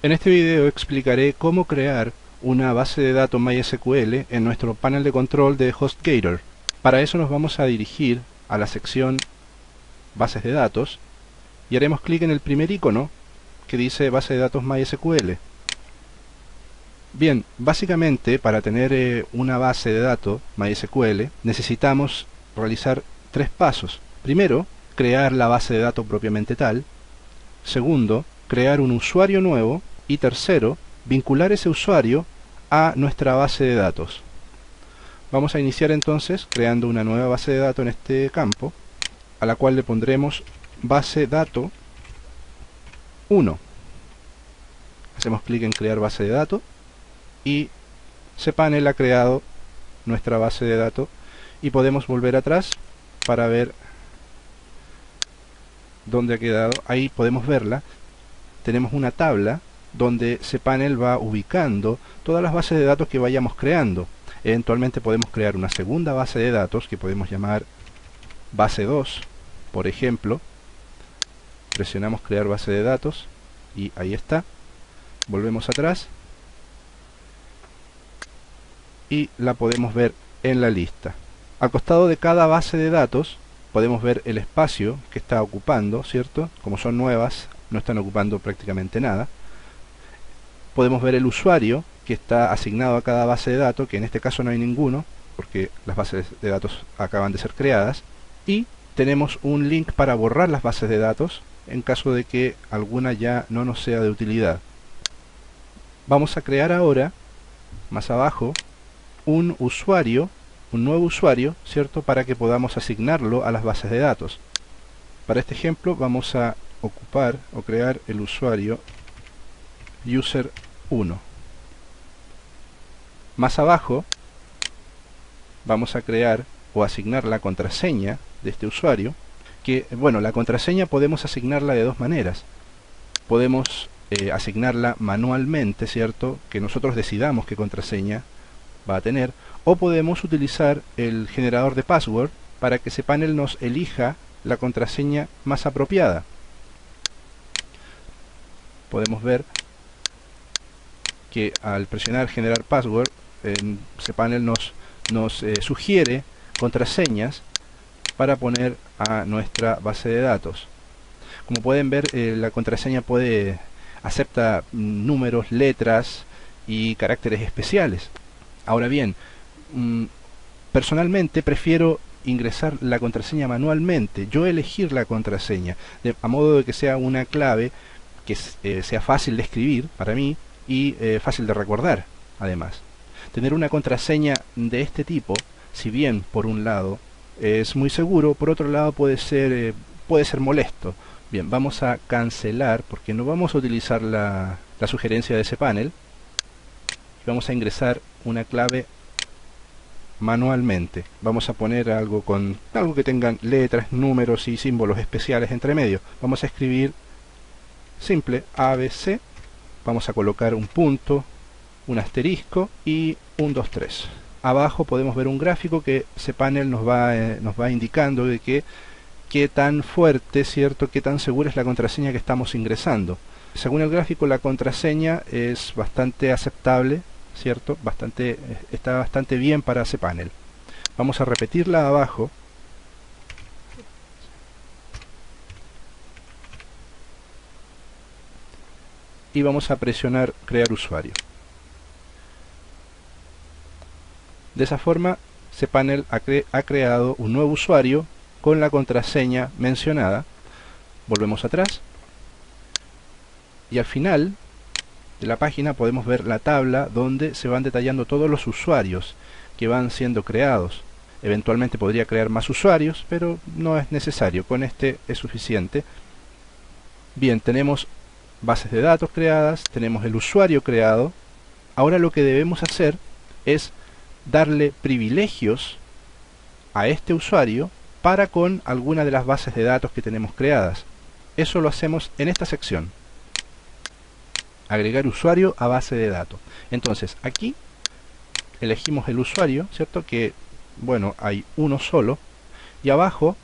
En este video explicaré cómo crear una base de datos MySQL en nuestro panel de control de HostGator. Para eso nos vamos a dirigir a la sección Bases de datos y haremos clic en el primer icono que dice Base de datos MySQL. Bien, básicamente para tener una base de datos MySQL necesitamos realizar tres pasos. Primero, crear la base de datos propiamente tal. Segundo, crear un usuario nuevo. Y tercero, vincular ese usuario a nuestra base de datos. Vamos a iniciar entonces creando una nueva base de datos en este campo, a la cual le pondremos base dato 1. Hacemos clic en crear base de datos y cPanel ha creado nuestra base de datos y podemos volver atrás para ver dónde ha quedado. Ahí podemos verla. Tenemos una tabla donde cPanel va ubicando todas las bases de datos que vayamos creando. Eventualmente podemos crear una segunda base de datos que podemos llamar base 2, por ejemplo. Presionamos crear base de datos y ahí está. Volvemos atrás y la podemos ver en la lista. Al costado de cada base de datos podemos ver el espacio que está ocupando, ¿cierto? Como son nuevas, no están ocupando prácticamente nada. Podemos ver el usuario que está asignado a cada base de datos, que en este caso no hay ninguno, porque las bases de datos acaban de ser creadas. Y tenemos un link para borrar las bases de datos, en caso de que alguna ya no nos sea de utilidad. Vamos a crear ahora, más abajo, un usuario, un nuevo usuario, ¿cierto? Para que podamos asignarlo a las bases de datos. Para este ejemplo vamos a ocupar o crear el usuario user 1. Más abajo vamos a crear o asignar la contraseña de este usuario, que bueno, la contraseña podemos asignarla de dos maneras. Podemos asignarla manualmente, ¿cierto? Que nosotros decidamos qué contraseña va a tener, o podemos utilizar el generador de password para que cPanel nos elija la contraseña más apropiada. Podemos ver que al presionar generar password, cPanel nos sugiere contraseñas para poner a nuestra base de datos. Como pueden ver, la contraseña acepta números, letras y caracteres especiales. Ahora bien, personalmente prefiero ingresar la contraseña manualmente, yo elegir la contraseña, a modo de que sea una clave que sea fácil de escribir para mí y fácil de recordar. Además, tener una contraseña de este tipo, si bien por un lado es muy seguro, por otro lado puede ser molesto. Bien, vamos a cancelar porque no vamos a utilizar la sugerencia de cPanel y vamos a ingresar una clave manualmente. Vamos a poner algo que tengan letras, números y símbolos especiales entre medio. Vamos a escribir simple ABC. Vamos a colocar un punto, un asterisco y un 2, 3. Abajo podemos ver un gráfico que cPanel nos va indicando de qué tan fuerte, ¿cierto? Qué tan segura es la contraseña que estamos ingresando. Según el gráfico, la contraseña es bastante aceptable, ¿cierto? Está bastante bien para cPanel. Vamos a repetirla abajo. Y vamos a presionar crear usuario. De esa forma, cPanel ha creado un nuevo usuario con la contraseña mencionada. Volvemos atrás. Y al final de la página podemos ver la tabla donde se van detallando todos los usuarios que van siendo creados. Eventualmente podría crear más usuarios, pero no es necesario. Con este es suficiente. Bien, tenemos bases de datos creadas, tenemos el usuario creado. Ahora lo que debemos hacer es darle privilegios a este usuario para con alguna de las bases de datos que tenemos creadas. Eso lo hacemos en esta sección. Agregar usuario a base de datos. Entonces aquí elegimos el usuario, ¿cierto? Que bueno, hay uno solo. Y abajo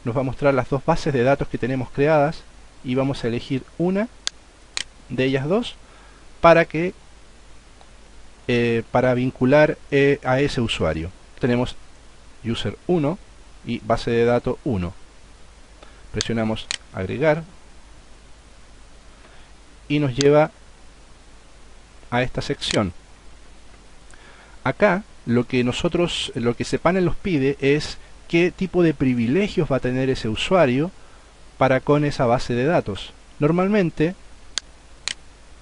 nos va a mostrar las dos bases de datos que tenemos creadas y vamos a elegir una de ellas dos para que para vincular a ese usuario. Tenemos user 1 y base de datos 1. Presionamos agregar y nos lleva a esta sección. Acá lo que cPanel nos pide es qué tipo de privilegios va a tener ese usuario para con esa base de datos. Normalmente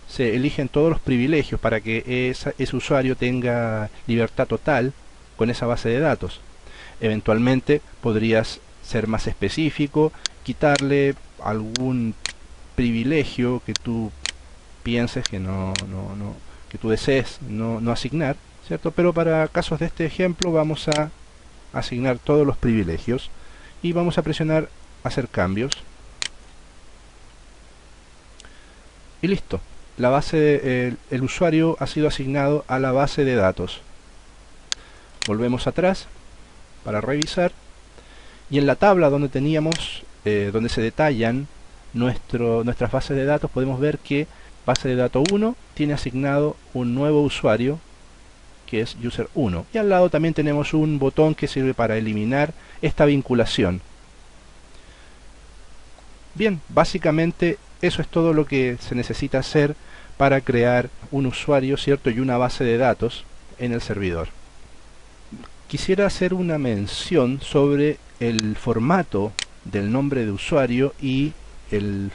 se eligen todos los privilegios para que ese usuario tenga libertad total con esa base de datos. Eventualmente podrías ser más específico, quitarle algún privilegio que tú pienses que que tú desees no asignar, ¿cierto? Pero para casos de este ejemplo vamos a asignar todos los privilegios y vamos a presionar hacer cambios y listo. La base el usuario ha sido asignado a la base de datos. Volvemos atrás para revisar y en la tabla donde teníamos donde se detallan nuestras bases de datos, podemos ver que base de datos 1 tiene asignado un nuevo usuario que es user 1 y al lado también tenemos un botón que sirve para eliminar esta vinculación. Bien, básicamente eso es todo lo que se necesita hacer para crear un usuario, ¿cierto? Y una base de datos en el servidor. Quisiera hacer una mención sobre el formato del nombre de usuario y el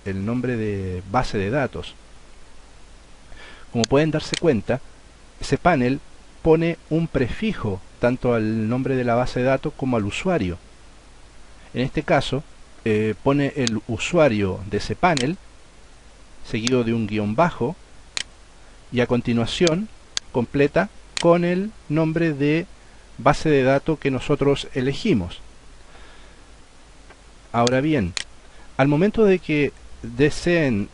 nombre de base de datos. Como pueden darse cuenta, cPanel pone un prefijo tanto al nombre de la base de datos como al usuario. En este caso, pone el usuario de cPanel seguido de un guión bajo y a continuación completa con el nombre de base de datos que nosotros elegimos. Ahora bien, al momento de que deseen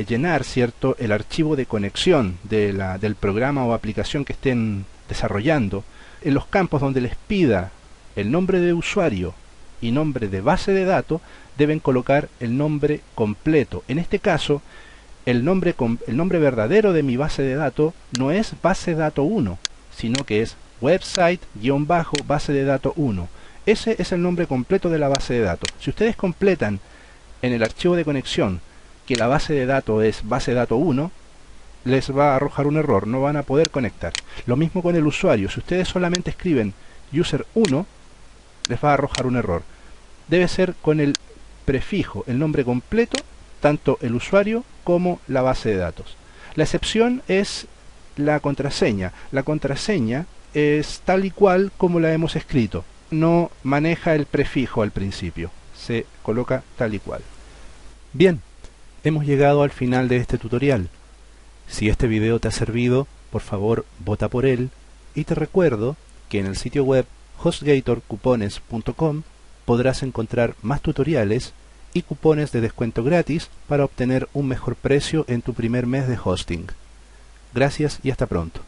llenar, ¿cierto?, el archivo de conexión del programa o aplicación que estén desarrollando, en los campos donde les pida el nombre de usuario y nombre de base de datos, deben colocar el nombre completo. En este caso, el nombre verdadero de mi base de datos no es base de datos 1, sino que es website-base de datos 1. Ese es el nombre completo de la base de datos. Si ustedes completan en el archivo de conexión que la base de datos es base de datos 1, les va a arrojar un error, no van a poder conectar. Lo mismo con el usuario, si ustedes solamente escriben user 1, les va a arrojar un error. Debe ser con el prefijo, el nombre completo, tanto el usuario como la base de datos. La excepción es la contraseña. La contraseña es tal y cual como la hemos escrito. No maneja el prefijo al principio. Se coloca tal y cual. Bien, hemos llegado al final de este tutorial. Si este video te ha servido, por favor, vota por él. Y te recuerdo que en el sitio web hostgatorcupones.com podrás encontrar más tutoriales y cupones de descuento gratis para obtener un mejor precio en tu primer mes de hosting. Gracias y hasta pronto.